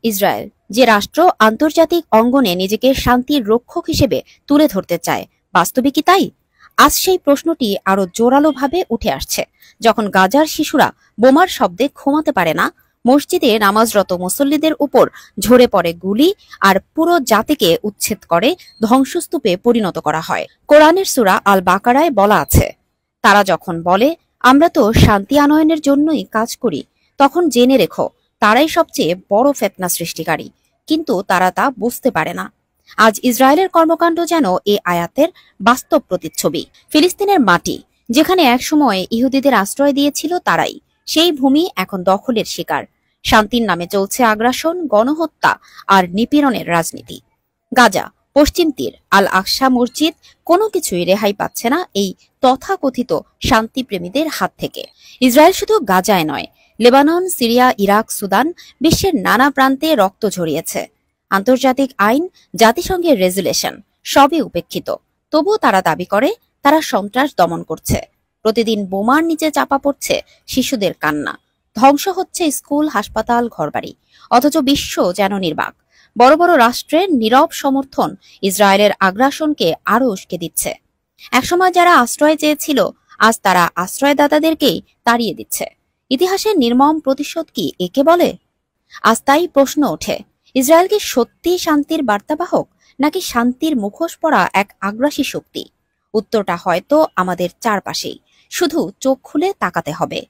Israel, যে রাষ্ট্র আন্তর্জাতিক অঙ্গনে নিজেকে শান্তির রক্ষক হিসেবে তুলে ধরতে চায়, বাস্তবে কি তাই? আজ সেই প্রশ্নটি আরো জোরালোভাবে উঠে আসছে যখন গাজার শিশুরা বোমার শব্দে ঘুমাতে পারে না, মসজিদে নামাজরত মুসল্লিদের উপর ঝরে পড়ে গুলি, আর পুরো জাতিকে উচ্ছেদ করে ধ্বংসস্তূপে পরিণত করা হয়। কোরআনের সূরা আল বাকারায় বলা আছে, তারা যখন বলে আমরা তো শান্তি আনয়নের জন্যই কাজ করি, তখন জেনে রেখো তারাই সবচেয়ে বড় ফিতনা সৃষ্টিকারী, কিন্তু তারা তা বুঝতে পারে না। আজ ইসরায়েলের কর্মকাণ্ড যেন এই আয়াতের বাস্তব প্রতিচ্ছবি। ফিলিস্তিনের মাটি, যেখানে একসময় ইহুদিদের আশ্রয় দিয়েছিল তারাই, সেই ভূমি এখন দখলের শিকার। শান্তির নামে চলছে আগ্রাসন, গণহত্যা আর নিপীড়নের রাজনীতি। গাজা, পশ্চিম তীর, আল আকসা মসজিদ, কোনো কিছুই রেহাই পাচ্ছে না এই তথাকথিত শান্তিপ্রেমীদের হাত থেকে। ইসরায়েল শুধু গাজায় নয়, লেবানন, সিরিয়া, ইরাক, সুদান, বিশ্বের নানা প্রান্তে রক্ত ঝরিয়েছে। আন্তর্জাতিক আইন, জাতিসংঘের রেজুলেশন সবই উপেক্ষিত। তবুও তারা দাবি করে তারা সন্ত্রাস দমন করছে। প্রতিদিন বোমার নিচে চাপা পড়ছে শিশুদের কান্না, ধ্বংস হচ্ছে স্কুল, হাসপাতাল, ঘরবাড়ি, অথচ বিশ্ব যেন নির্বাক। বড় বড় রাষ্ট্রের নীরব সমর্থন ইসরায়েলের আগ্রাসনকে আরো উস্কে দিচ্ছে। একসময় যারা আশ্রয় চেয়েছিল, আজ তারা আশ্রয়দাতাদেরকেই তাড়িয়ে দিচ্ছে। ইতিহাসের নির্মম প্রতিশোধ কি একে বলে? আজ তাই প্রশ্ন ওঠে, ইসরায়েল কি সত্যি শান্তির বার্তাবাহক, নাকি শান্তির মুখোশ পরা এক আগ্রাসী শক্তি? উত্তরটা হয়তো আমাদের চারপাশেই, শুধু চোখ খুলে তাকাতে হবে।